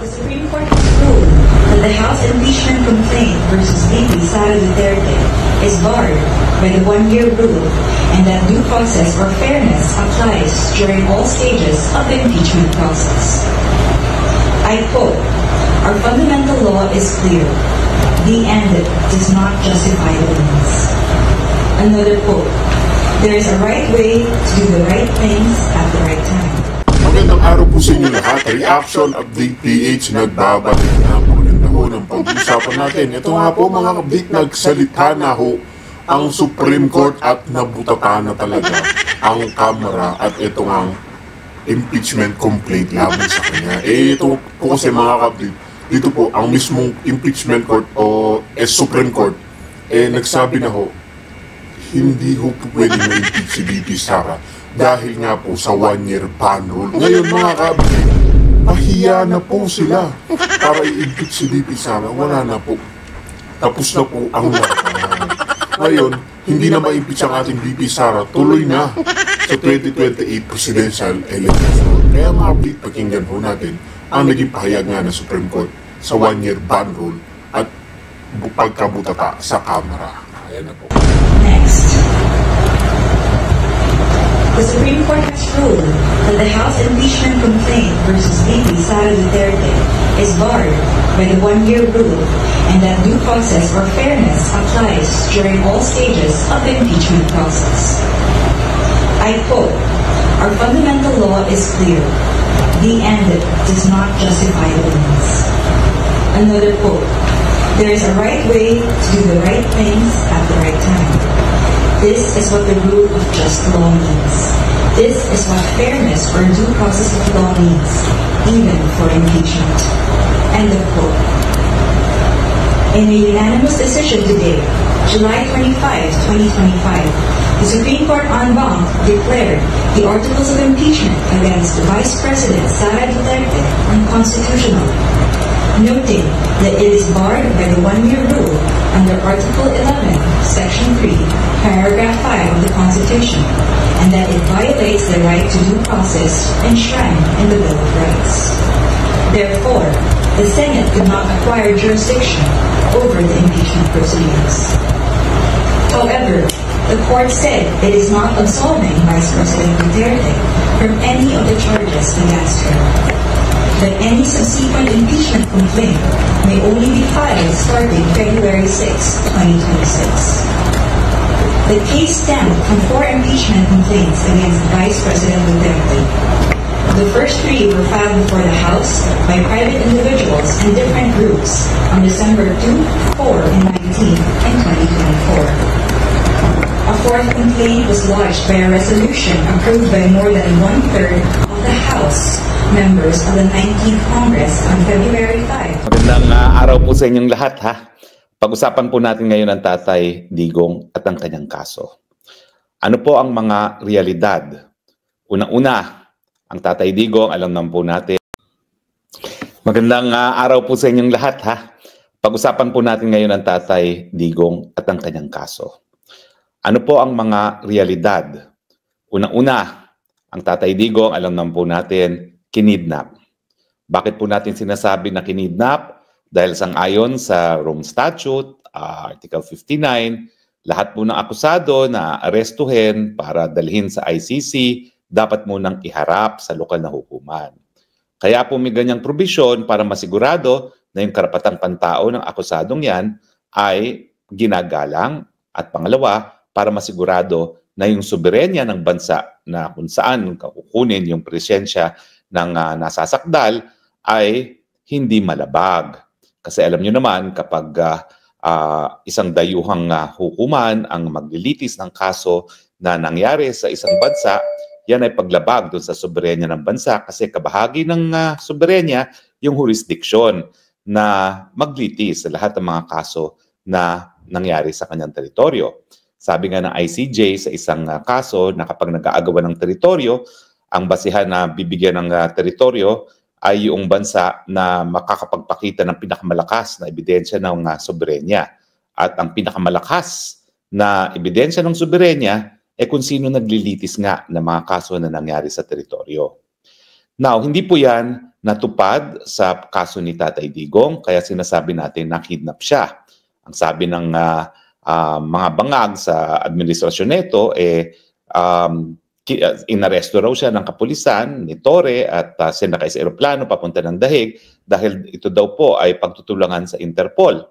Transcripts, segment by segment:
The Supreme Court has ruled that the House impeachment complaint versus VP Sara Duterte is barred by the one-year rule and that due process or fairness applies during all stages of the impeachment process. I quote, "Our fundamental law is clear. The end does not justify the means." Another quote, "There is a right way to do the right things at the right time." Magandang araw po sa inyo lahat. Reaction Update PH nagbabalik na. Maganda ho ng pag-usapan natin. Ito nga po mga update, nagsalita na ho ang Supreme Court at nabutata na talaga ang Kamara at ito ang impeachment complaint laban sa kanya. Ito po kasi mga update, dito po ang mismong impeachment court o Supreme Court nagsabi na ho, hindi ho po pwede ma-impeach si VP Sara dahil nga po sa one-year ban rule. Ngayon mga kabili, pahiya na po sila para i-impeach si VP Sara. Wala na po. Tapos na po ang laban. Ngayon, hindi na ma-impeach ang ating VP Sara. Tuloy na sa 2028 presidential election. Kaya mga kabili, pakinggan po natin ang naging pahayag nga ng Supreme Court sa one-year ban rule at pagkabutata sa Kamara. Ayan na po. Next. The Supreme Court has ruled that the House impeachment complaint versus VP Sara Duterte is barred by the one-year rule and that due process or fairness applies during all stages of the impeachment process. I quote, "Our fundamental law is clear. The end does not justify the means." Another quote, "There is a right way to do the right things at the right time. This is what the rule of just law means. This is what fairness or due process of law means, even for impeachment." End of quote. In a unanimous decision today, July 25, 2025, the Supreme Court en banc declared the articles of impeachment against Vice President Sara Duterte unconstitutional, noting that it is barred by the one-year rule under Article 11, Section 3, Paragraph 5 of the Constitution, and that it violates the right to due process enshrined in the Bill of Rights. Therefore, the Senate could not acquire jurisdiction over the impeachment proceedings. However, the court said it is not absolving Vice President Duterte from any of the charges against her, that any subsequent impeachment complaint may only be filed starting February 6, 2026. The case stemmed from 4 impeachment complaints against Vice President Duterte. The first 3 were filed before the House by private individuals and different groups on December 2, 4, and 19, and 2024. A 4th complaint was lodged by a resolution approved by more than 1/3 of the House members of the 19th Congress on February 5. Magandang araw po sa inyong lahat ha. Pag-usapan po natin ngayon ang Tatay Digong at ang kanyang kaso. Ano po ang mga realidad? Unang-una, ang Tatay Digong, alam naman po natin. Magandang araw po sa inyong lahat ha. Pag-usapan po natin ngayon ang Tatay Digong at ang kanyang kaso. Ano po ang mga realidad? Unang-una, ang Tatay Digong, alam naman po natin, kinidnap. Bakit po natin sinasabi na kinidnap? Dahil sang-ayon sa Rome Statute, Article 59, lahat po ng akusado na arestuhin para dalhin sa ICC, dapat munang iharap sa lokal na hukuman. Kaya po may ganyang probisyon para masigurado na yung karapatang pantao ng akusadong yan ay ginagalang at pangalawa, para masigurado na yung soberenya ng bansa na kung saan kukunin yung presensya ng nasasakdal ay hindi malabag. Kasi alam nyo naman kapag isang dayuhang hukuman ang maglilitis ng kaso na nangyari sa isang bansa, yan ay paglabag doon sa soberenya ng bansa kasi kabahagi ng soberenya yung jurisdiction na maglitis sa lahat ng mga kaso na nangyari sa kanyang teritoryo. Sabi nga ng ICJ sa isang kaso na kapag nag-aagawan ng teritoryo, ang basihan na bibigyan ng teritoryo ay yung bansa na makakapagpakita ng pinakamalakas na ebidensya ng soberenya. At ang pinakamalakas na ebidensya ng soberenya ay kung sino naglilitis nga ng mga kaso na nangyari sa teritoryo. Now, hindi po yan natupad sa kaso ni Tatay Digong, kaya sinasabi natin na kidnap siya. Ang sabi ng mga bangag sa administrasyon nito, inaresto raw siya ng kapulisan ni Torre at sinakay sa eroplano papunta ng Dahig dahil ito daw po ay pagtutulungan sa Interpol.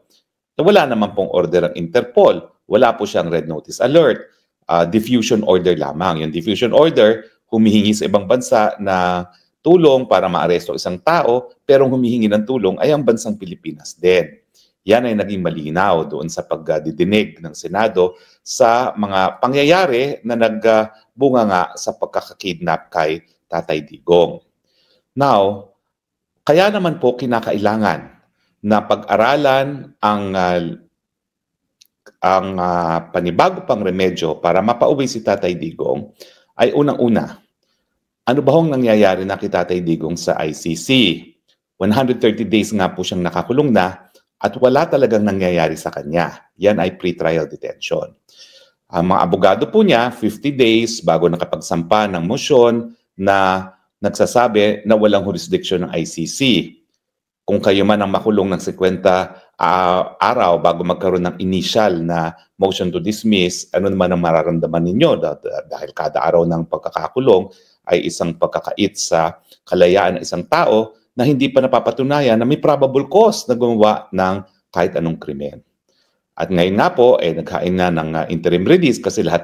So, wala naman pong order ng Interpol. Wala po siyang red notice alert. Diffusion order lamang. Yung diffusion order, humihingi sa ibang bansa na tulong para maaresto isang tao, pero humihingi ng tulong ay ang bansang Pilipinas din. Yan ay naging malinaw doon sa pagdidinig ng Senado sa mga pangyayari na nagbunga nga sa pagkakakidnap kay Tatay Digong. Now, kaya naman po kinakailangan na pag-aralan ang panibago pang remedyo para mapauwi si Tatay Digong ay unang-una, ano ba hong nangyayari na kay Tatay Digong sa ICC? 130 days nga po siyang nakakulong na at wala talagang nangyayari sa kanya. Yan ay pre-trial detention. Ang mga abogado po niya, 50 days bago nakapagsampa ng motion na nagsasabi na walang jurisdiction ng ICC. Kung kayo man ang makulong ng 50 araw bago magkaroon ng initial na motion to dismiss, ano naman ang mararamdaman ninyo? Dahil kada araw ng pagkakakulong ay isang pagkakait sa kalayaan ng isang tao na hindi pa napapatunayan na may probable cause na gumawa ng kahit anong krimen. At ngayon nga po, naghain na ng interim release kasi lahat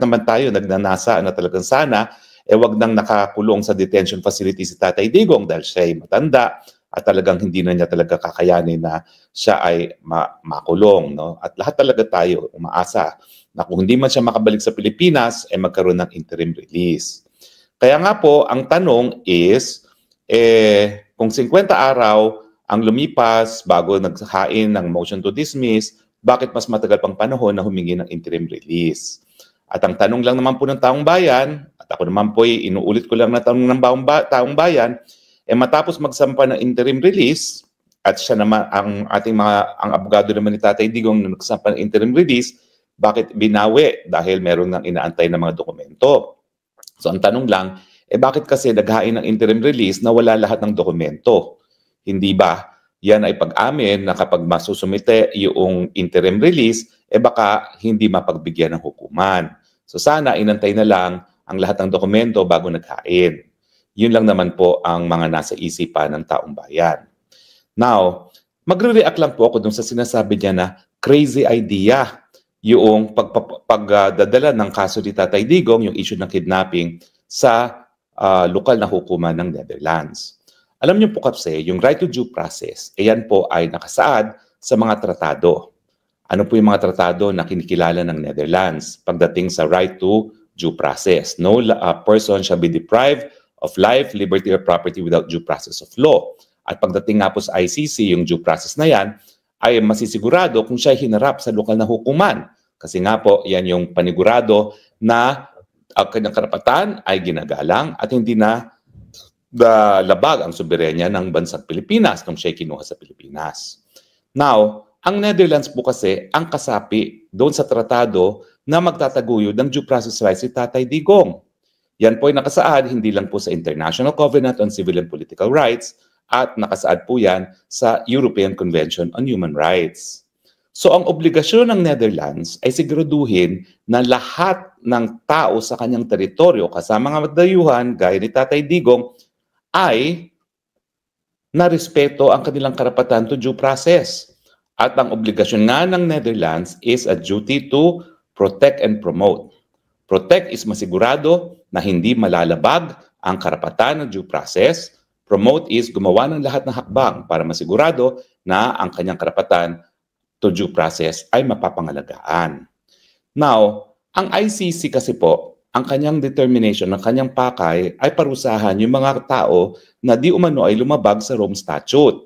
naman tayo nagnanasa na talagang sana, wag nang nakakulong sa detention facility si Tatay Digong dahil siya ay matanda at talagang hindi na niya talaga kakayanin na siya ay makulong. No? At lahat talaga tayo umaasa na kung hindi man siya makabalik sa Pilipinas, magkaroon ng interim release. Kaya nga po, ang tanong is, kung 50 araw ang lumipas bago naghain ng motion to dismiss, bakit mas matagal pang panahon na humingi ng interim release? At ang tanong lang naman po ng taong bayan, at ako naman po inuulit ko lang na tanong ng taong bayan, matapos magsampa ng interim release, at siya naman, ang abogado naman ni Tatay Digong na nagsampa ng interim release, bakit binawi? Dahil meron ng inaantay na mga dokumento. So ang tanong lang, bakit kasi naghain ng interim release na wala lahat ng dokumento? Hindi ba yan ay pag-amin na kapag masusumite yung interim release, baka hindi mapagbigyan ng hukuman. So sana inantay na lang ang lahat ng dokumento bago naghain. Yun lang naman po ang mga nasa isipan ng taong bayan. Now, magre-react lang po ako dun sa sinasabi niya na crazy idea yung pagdadala ng kaso ni Tatay Digong, yung issue ng kidnapping sa lokal na hukuman ng Netherlands. Alam niyo po kasi, yung right to due process, yan po ay nakasaad sa mga tratado. Ano po yung mga tratado na kinikilala ng Netherlands pagdating sa right to due process? No person shall be deprived of life, liberty, or property without due process of law. At pagdating nga po sa ICC, yung due process na yan, ay masisigurado kung siya hinarap sa lokal na hukuman. Kasi nga po, yan yung panigurado na ang kanyang karapatan ay ginagalang at hindi na labag ang soberenya ng bansang Pilipinas kung siya kinuha sa Pilipinas. Now, ang Netherlands po kasi ang kasapi doon sa tratado na magtataguyod ng due process rights si Tatay Digong. Yan po ay nakasaad hindi lang po sa International Covenant on Civil and Political Rights at nakasaad po yan sa European Convention on Human Rights. So ang obligasyon ng Netherlands ay siguraduhin na lahat ng tao sa kanyang teritoryo kasama mga dayuhan gaya ni Tatay Digong ay narespeto ang kanilang karapatan to due process. At ang obligasyon nga ng Netherlands is a duty to protect and promote. Protect is masigurado na hindi malalabag ang karapatan ng due process. Promote is gumawa ng lahat ng hakbang para masigurado na ang kanyang karapatan to due process ay mapapangalagaan. Now, ang ICC kasi po, ang kanyang determination, ang kanyang pakay ay parusahan yung mga tao na di umano ay lumabag sa Rome Statute.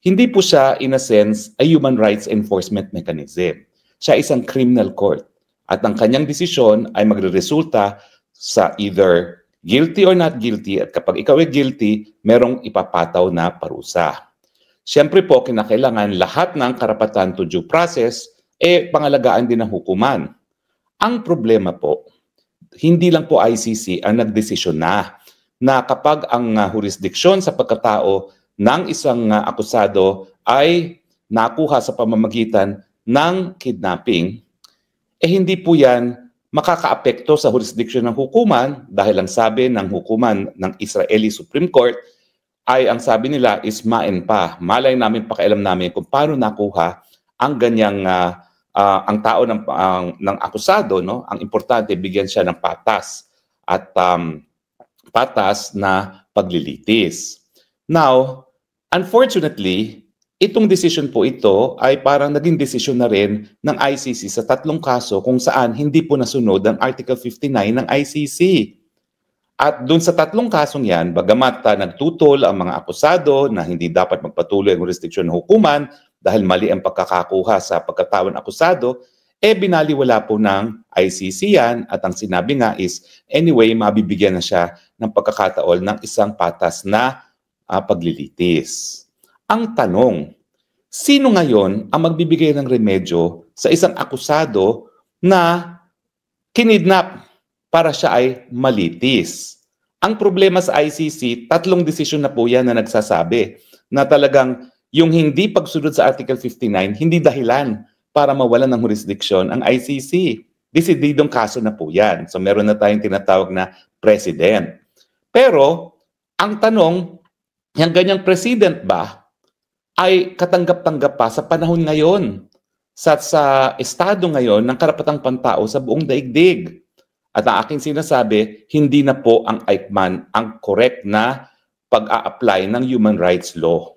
Hindi po siya, in a sense, a human rights enforcement mechanism. Siya isang criminal court. At ang kanyang desisyon ay magreresulta sa either guilty or not guilty. At kapag ikaw ay guilty, merong ipapataw na parusa. Siyempre po, kinakailangan lahat ng karapatan to due process, pangalagaan din ng hukuman. Ang problema po, hindi lang po ICC ang nagdesisyon na. na kapag ang jurisdiksyon sa pagkatao ng isang akusado ay nakuha sa pamamagitan ng kidnapping, hindi po yan makakaapekto sa jurisdiksyon ng hukuman dahil ang sabi ng hukuman ng Israeli Supreme Court ay ang sabi nila is main pa. Malay namin, pakialam namin kung paano nakuha ang ganyang ang tao ng akusado, no? Ang importante, bigyan siya ng patas at patas na paglilitis. Now, unfortunately, itong decision po ito ay parang naging desisyon na rin ng ICC sa 3 kaso kung saan hindi po nasunod ang Article 59 ng ICC. At doon sa 3 kasong yan, bagamat nagtutol ang mga akusado na hindi dapat magpatuloy ang jurisdiksyon ng hukuman dahil mali ang pagkakakuha sa pagkatao ng akusado, binaliwala po ng ICC yan at ang sinabi nga is, anyway, mabibigyan na siya ng pagkakataon ng isang patas na paglilitis. Ang tanong, sino ngayon ang magbibigay ng remedyo sa isang akusado na kinidnap para siya ay malitis? Ang problema sa ICC, 3 desisyon na po yan na nagsasabi na talagang yung hindi pagsunod sa Article 59, hindi dahilan para mawalan ng jurisdiksyon ang ICC. Desididong kaso na po yan. So meron na tayong tinatawag na president. Pero, ang tanong, yung ganyang president ba ay katanggap-tanggap pa sa panahon ngayon, sa estado ngayon ng karapatang pantao sa buong daigdig. At ang aking sinasabi, hindi na po ang Eichmann ang correct na pag-a-apply ng human rights law.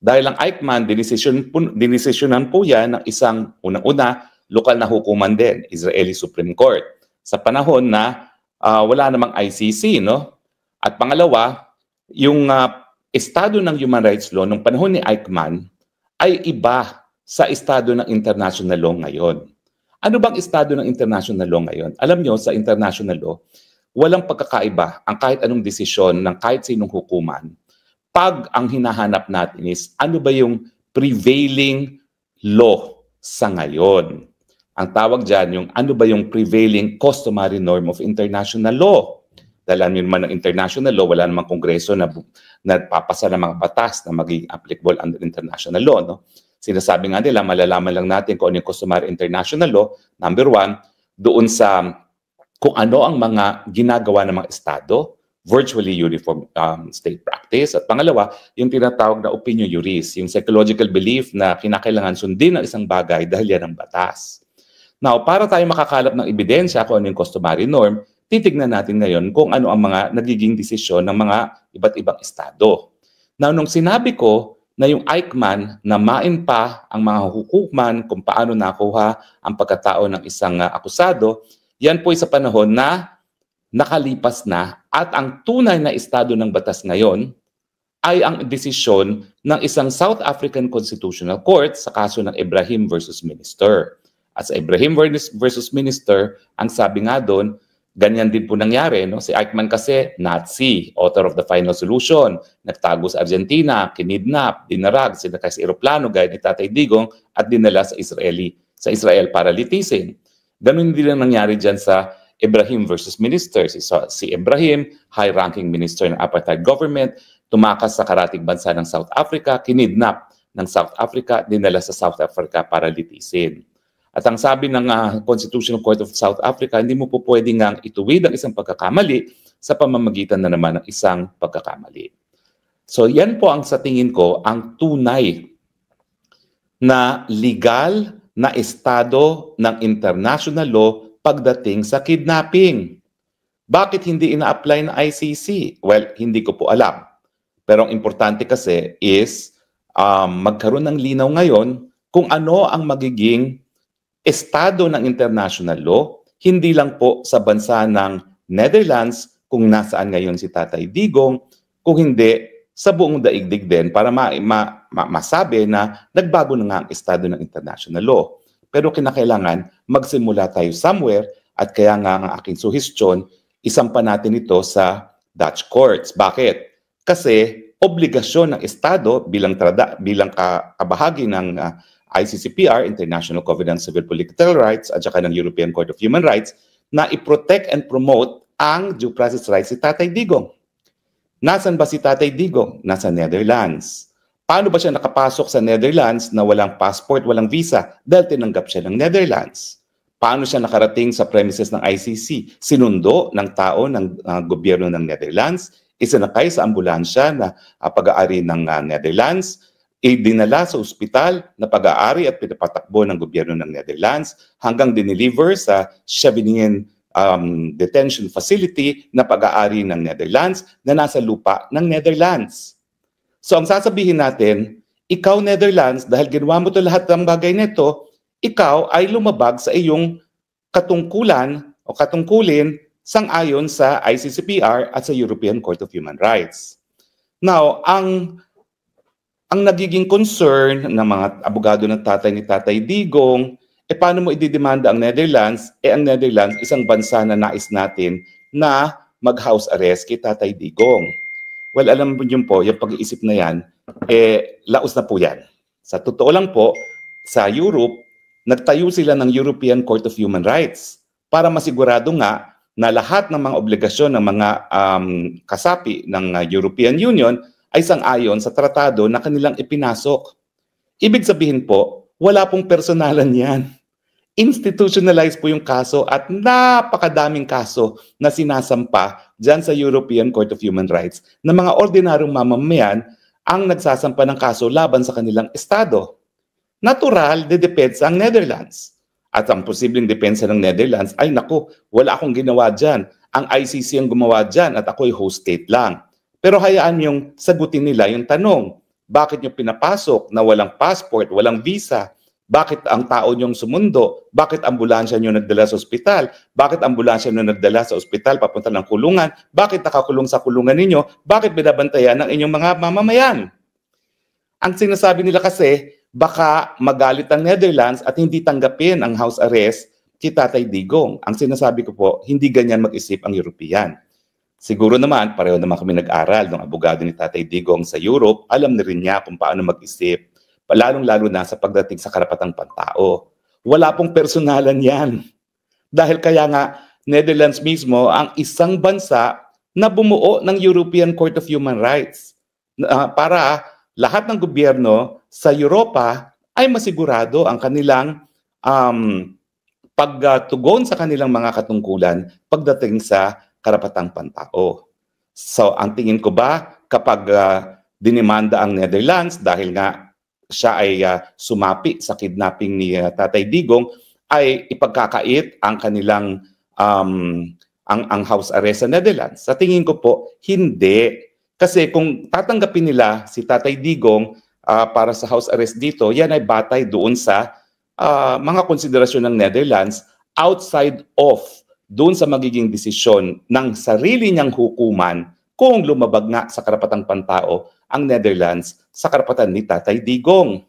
Dahil ang Eichmann, dinesisyonan po yan ng isang unang-una, lokal na hukuman din, Israeli Supreme Court. Sa panahon na wala namang ICC, no? At pangalawa, yung estado ng human rights law nung panahon ni Eichmann ay iba sa estado ng international law ngayon. Ano bang estado ng international law ngayon? Alam nyo, sa international law, walang pagkakaiba ang kahit anong desisyon ng kahit sinong hukuman pag ang hinahanap natin is ano ba yung prevailing law sa ngayon. Ang tawag dyan, yung ano ba yung prevailing customary norm of international law. Dahil alam nyo naman ng international law, wala namang kongreso na nagpapasa ng mga batas na magiging applicable under international law. No? Sinasabi nga nila, malalaman lang natin kung ano yung customary international law. Number 1, doon sa kung ano ang mga ginagawa ng mga estado, virtually uniform state practice. At pangalawa, yung tinatawag na opinion juris, yung psychological belief na kinakailangan sundin ng isang bagay dahil yan ang batas. Now, para tayo makakalap ng ebidensya kung ano yung customary norm, titignan natin ngayon kung ano ang mga nagiging desisyon ng mga iba't ibang estado. Now, nung sinabi ko na yung Eichmann na main pa ang mga hukuman kung paano nakuha ang pagkatao ng isang akusado, yan po ay sa panahon na nakalipas na at ang tunay na estado ng batas ngayon ay ang desisyon ng isang South African Constitutional Court sa kaso ng Ebrahim versus Minister. At sa Ebrahim versus Minister, ang sabi nga doon, ganyan din po nangyari. No? Si Eichmann kasi, Nazi, author of the final solution, nagtago sa Argentina, kinidnap, dinarag, sinakay sa eroplano gaya ni Tatay Digong at dinala sa Israel para litisin. Ganun din ang nangyari dyan sa Ebrahim versus Minister. Si Ebrahim, high-ranking minister ng apartheid government, tumakas sa karatig bansa ng South Africa, kinidnap ng South Africa, dinala sa South Africa para litisin. At ang sabi ng Constitutional Court of South Africa, hindi mo po pwedeng nga ituwid ang isang pagkakamali sa pamamagitan na naman ng isang pagkakamali. So yan po ang sa tingin ko ang tunay na legal na estado ng international law pagdating sa kidnapping. Bakit hindi ina-apply ng ICC? Well, hindi ko po alam. Pero ang importante kasi is magkaroon ng linaw ngayon kung ano ang magiging estado ng international law, hindi lang po sa bansa ng Netherlands kung nasaan ngayon si Tatay Digong, kung hindi sa buong daigdig din para masabi na nagbago na nga ang estado ng international law. Pero kinakailangan magsimula tayo somewhere at kaya nga ang aking suhestyon, isampa natin ito sa Dutch courts. Bakit? Kasi obligasyon ng Estado bilang kabahagi ng ICCPR, International Covenant on Civil Political Rights, at saka ng European Court of Human Rights, na i-protect and promote ang due process rights si Tatay Digong. Nasaan ba si Tatay Digong? Nasa Netherlands. Paano ba siya nakapasok sa Netherlands na walang passport, walang visa dahil tinanggap siya ng Netherlands? Paano siya nakarating sa premises ng ICC? Sinundo ng tao ng gobyerno ng Netherlands, isinakay sa ambulansya na pag-aari ng Netherlands, idinala sa ospital na pag-aari at pinapatakbo ng gobyerno ng Netherlands hanggang dineliver sa Scheveningen detention facility na pag-aari ng Netherlands na nasa lupa ng Netherlands. So ang sasabihin natin, ikaw Netherlands, dahil ginawa mo to lahat ng bagay nito, ikaw ay lumabag sa iyong katungkulan o katungkulin sang-ayon sa ICCPR at sa European Court of Human Rights. Now, ang nagiging concern ng mga abogado ng tatay ni Tatay Digong, paano mo ididemanda ang Netherlands? Ang Netherlands, isang bansa na nais natin na mag-house arrest kay Tatay Digong. Well, alam mo yun po, yung pag-iisip na yan, laos na po yan. Sa totoo lang po, sa Europe, nagtayo sila ng European Court of Human Rights para masigurado nga na lahat ng mga obligasyon ng mga kasapi ng European Union ay sang-ayon sa tratado na kanilang ipinasok. Ibig sabihin po, wala pong personalan yan. Institutionalized po yung kaso at napakadaming kaso na sinasampa dyan sa European Court of Human Rights na mga ordinaryong mamamayan ang nagsasampa ng kaso laban sa kanilang estado. Natural, dedepensa ang Netherlands. At ang posibleng depensa ng Netherlands ay naku, wala akong ginawa dyan. Ang ICC ang gumawa dyan at ako'y host state lang. Pero hayaan yung sagutin nila yung tanong, bakit nyo pinapasok na walang passport, walang visa? Bakit ang tao nyong sumundo? Bakit ambulansya nyo nagdala sa ospital? Bakit ambulansya nyo nagdala sa ospital papunta ng kulungan? Bakit nakakulong sa kulungan ninyo? Bakit binabantayan ng inyong mga mamamayan? Ang sinasabi nila kasi, baka magalit ang Netherlands at hindi tanggapin ang house arrest kay Tatay Digong. Ang sinasabi ko po, hindi ganyan mag-isip ang European. Siguro naman, pareho naman kami nag-aral ng abogado ni Tatay Digong sa Europe, alam na rin niya kung paano mag-isip, lalong-lalo na sa pagdating sa karapatang pantao. Wala pong personalan yan. Dahil kaya nga, Netherlands mismo ang isang bansa na bumuo ng European Court of Human Rights para lahat ng gobyerno sa Europa ay masigurado ang kanilang pagtugon sa kanilang mga katungkulan pagdating sa karapatang pantao. So, ang tingin ko ba kapag dinemanda ang Netherlands dahil nga siya ay sumapi sa kidnapping ni Tatay Digong, ay ipagkakait ang kanilang ang house arrest sa Netherlands? Sa tingin ko po, hindi. Kasi kung tatanggapin nila si Tatay Digong para sa house arrest dito, yan ay batay doon sa mga konsiderasyon ng Netherlands outside of doon sa magiging desisyon ng sarili niyang hukuman kung lumabag nga sa karapatang pantao ang Netherlands sa karapatan ni Tatay Digong.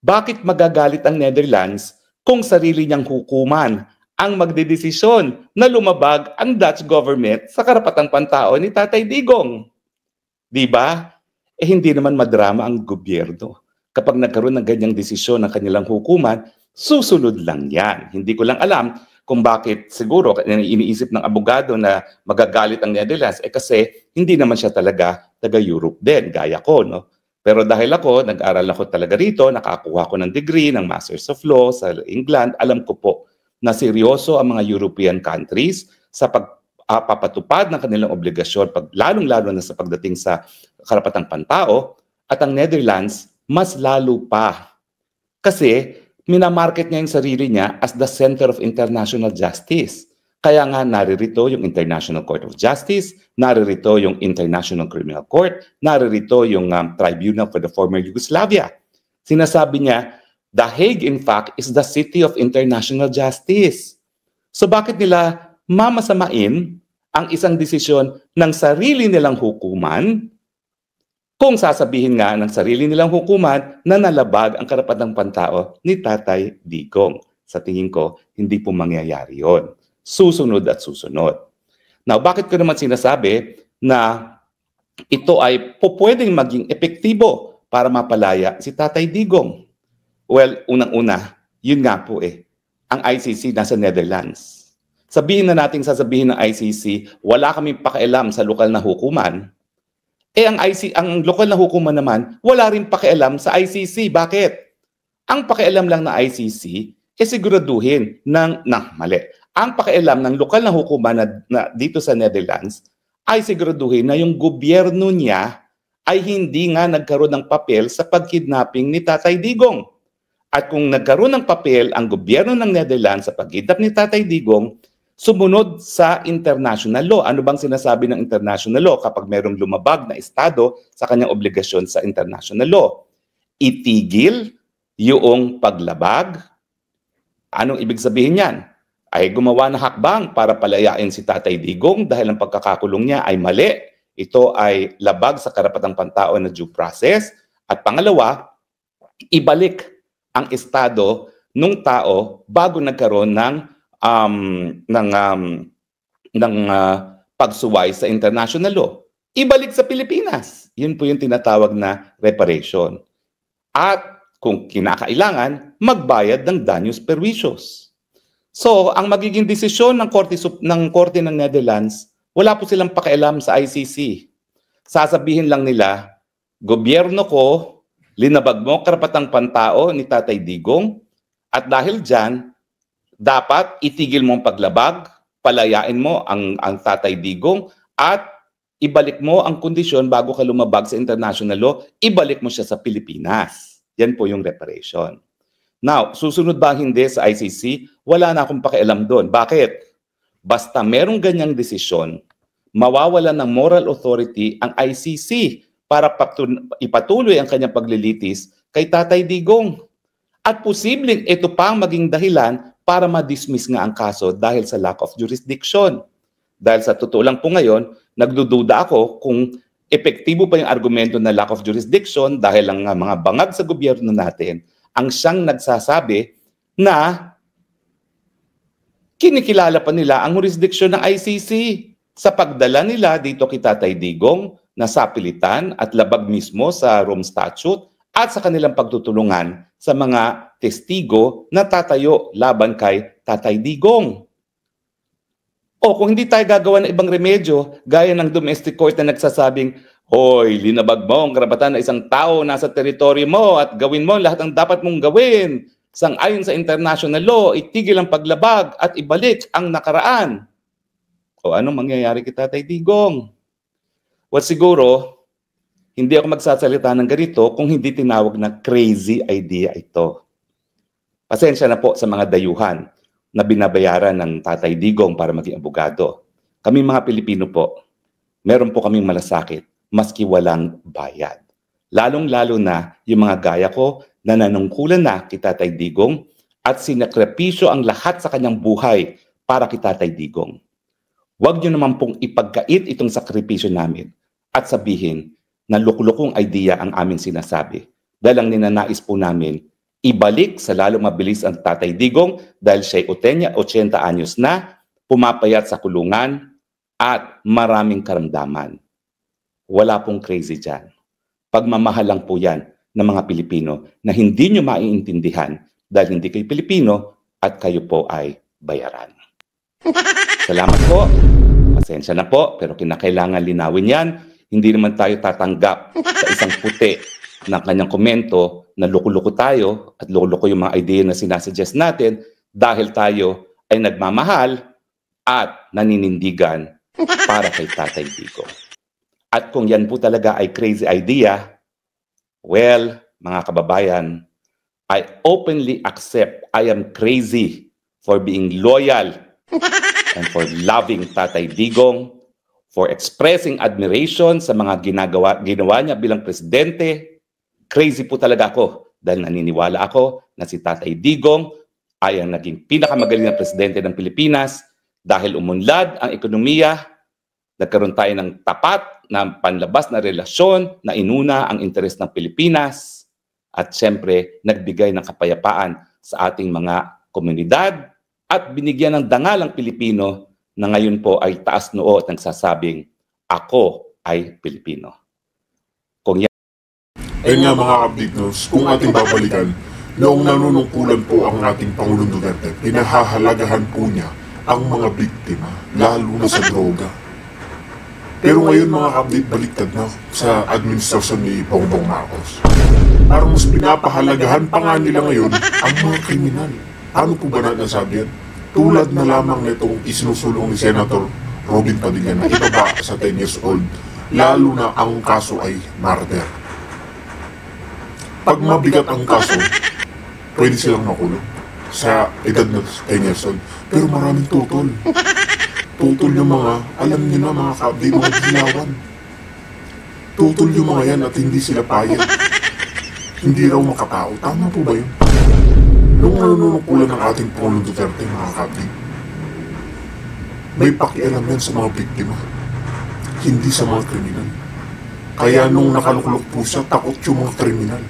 Bakit magagalit ang Netherlands kung sarili niyang hukuman ang magdedesisyon na lumabag ang Dutch government sa karapatang pantao ni Tatay Digong? Diba? Hindi naman madrama ang gobyerno. Kapag nagkaroon ng ganyang desisyon ng kanilang hukuman, susunod lang yan. Hindi ko lang alam kung bakit siguro iniisip ng abogado na magagalit ang Netherlands kasi hindi naman siya talaga taga-Europe din, gaya ko, no? Pero dahil ako, nag-aral ako talaga rito, nakakuha ko ng degree ng Masters of Law sa England, alam ko po na seryoso ang mga European countries sa pagpapatupad ng kanilang obligasyon, lalong-lalo na sa pagdating sa karapatang pantao, at ang Netherlands, mas lalo pa. Kasi minamarket niya yung sarili niya as the center of international justice. Kaya nga naririto yung International Court of Justice, naririto yung International Criminal Court, naririto yung Tribunal for the Former Yugoslavia. Sinasabi niya, The Hague in fact is the city of international justice. So bakit nila mamasamain ang isang desisyon ng sarili nilang hukuman kung sasabihin nga ng sarili nilang hukuman na nalabag ang karapatang pantao ni Tatay Digong? Sa tingin ko, hindi po mangyayari yon. Susunod at susunod. Now, bakit ko naman sinasabi na ito ay pwedeng maging epektibo para mapalaya si Tatay Digong? Well, unang-una, yun nga po ang ICC nasa Netherlands. Sasabihin ng ICC, wala kaming pakialam sa lokal na hukuman. Ang lokal na hukuman naman, wala rin pakialam sa ICC. Bakit? Ang pakialam lang ng ICC siguraduhin mali. Ang pakialam ng lokal na hukuman na dito sa Netherlands ay siguraduhin na yung gobyerno niya ay hindi nga nagkaroon ng papel sa pagkidnapping ni Tatay Digong. At kung nagkaroon ng papel ang gobyerno ng Netherlands sa pagkidnap ni Tatay Digong, sumunod sa international law. Ano bang sinasabi ng international law kapag mayroong lumabag na estado sa kanyang obligasyon sa international law? Itigil yung paglabag. Anong ibig sabihin yan? Ay gumawa na hakbang para palayain si Tatay Digong dahil ang pagkakakulong niya ay mali. Ito ay labag sa karapatang pantao na due process. At pangalawa, ibalik ang estado nung tao bago nagkaroon ng pagsuway sa international law. Ibalik sa Pilipinas. Yun po yung tinatawag na reparation. At kung kinakailangan, magbayad ng danyos perwisyos. So, ang magiging desisyon ng Korte ng Netherlands, wala po silang pakialam sa ICC. Sasabihin lang nila, gobyerno ko, linabag mo karapatang pantao ni Tatay Digong, at dahil dyan, dapat itigil mo ang paglabag, palayain mo ang Tatay Digong, at ibalik mo ang kondisyon bago ka lumabag sa international law, ibalik mo siya sa Pilipinas. Yan po yung reparation. Now, susunod ba hindi sa ICC? Wala na akong pakialam doon. Bakit? Basta merong ganyang desisyon, mawawala ng moral authority ang ICC para ipatuloy ang kanyang paglilitis kay Tatay Digong. At posibleng ito pa ang maging dahilan para ma-dismiss nga ang kaso dahil sa lack of jurisdiction. Dahil sa totoo lang po ngayon, nagdududa ako kung epektibo pa yung argumento na lack of jurisdiction dahil ang mga bangag sa gobyerno natin ang siyang nagsasabi na kinikilala pa nila ang jurisdiction ng ICC sa pagdala nila dito kay Tatay Digong na sapilitan at labag mismo sa Rome Statute at sa kanilang pagtutulungan sa mga testigo na tatayo laban kay Tatay Digong. O kung hindi tayo gagawa ng ibang remedyo, gaya ng domestic court na nagsasabing, hoy, linabag mo ang karapatan ng isang tao nasa teritoryo mo at gawin mo lahat ng dapat mong gawin. Sang-ayon sa international law, itigil ang paglabag at ibalik ang nakaraan. O anong mangyayari kay Tatay Digong? Well, siguro, hindi ako magsasalita ng ganito kung hindi tinawag na crazy idea ito. Pasensya na po sa mga dayuhan na binabayaran ng Tatay Digong para maging abogado. Kami mga Pilipino po, meron po kaming malasakit maski walang bayad. Lalong-lalo na yung mga gaya ko na nanungkulan na kay Tatay Digong at sinakripisyo ang lahat sa kanyang buhay para kay Tatay Digong. Huwag niyo naman pong ipagkait itong sakripisyo namin at sabihin na lukulukong idea ang aming sinasabi. Dahil ang ninanais po namin, ibalik sa lalong mabilis ang Tatay Digong dahil siya'y 80 anyos na, pumapayat sa kulungan at maraming karamdaman. Wala pong crazy dyan. Pagmamahal lang po yan ng mga Pilipino na hindi nyo maiintindihan dahil hindi kayo Pilipino at kayo po ay bayaran. Salamat po. Pasensya na po, pero kinakailangan linawin yan. Hindi naman tayo tatanggap sa isang puti ng kanyang komento na loko-loko tayo at loko-loko yung mga idea na sinasuggest natin dahil tayo ay nagmamahal at naninindigan para kay Tatay Digong. At kung yan po talaga ay crazy idea, well, mga kababayan, I openly accept I am crazy for being loyal and for loving Tatay Digong, for expressing admiration sa mga ginawa niya bilang presidente. Crazy po talaga ako dahil naniniwala ako na si Tatay Digong ay ang naging pinakamagaling na presidente ng Pilipinas dahil umunlad ang ekonomiya, nagkaroon tayo ng tapat na panlabas na relasyon na inuna ang interes ng Pilipinas at siyempre nagbigay ng kapayapaan sa ating mga komunidad at binigyan ng dangal ang Pilipino na ngayon po ay taas noo at nagsasabing, ako ay Pilipino. Ayun nga mga kabignos, kung ating babalikan, noong nanunungkulan po ang ating Pangulong Duterte, pinahahalagahan po niya ang mga biktima, lalo na sa droga. Pero ngayon mga ka-update, baliktad na sa administrasyon ni Bongbong Marcos. Parang mas pinapahalagahan pa nga nila ngayon ang mga kriminal. Ano po ba nasabi yan? Tulad na lamang nitong isinusulong ni Senator Robin Padilla na ibaba sa 10 years old, lalo na ang kaso ay murder. Pag mabigat ang kaso, pwede silang makulong sa edad na 10 years old. Pero maraming tutol. Tutol yung mga, alam niyo na mga kabdi, mga dilawan. Tutol yung mga yan at hindi sila payag. Hindi raw makatao. Tama po ba yun? Nung nanunukulan ng ating Pangulong Duterte, mga kabdi, may pakialam yan sa mga biktima, hindi sa mga kriminal. Kaya nung nakaluklok po siya, takot yung mga kriminal.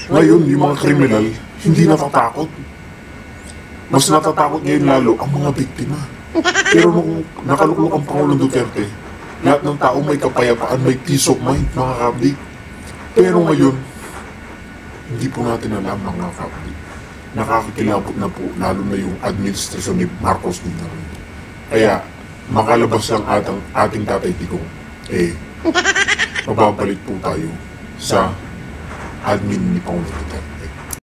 Ngayon, yung mga kriminal, hindi natatakot. Mas natatakot ngayon lalo ang mga biktima. Pero nung nakaluklok ang Pangulong Duterte, lahat ng tao may kapayapaan, may peace of mind, mga kabdi. Pero ngayon, hindi po natin alam, mga kabdi. Nakakakilabot na po, lalo na yung administrasyon ni Marcos Duterte. Kaya, makalabas lang ating Tatay Digong, mababalik po tayo sa admin ni Pangulong Duterte.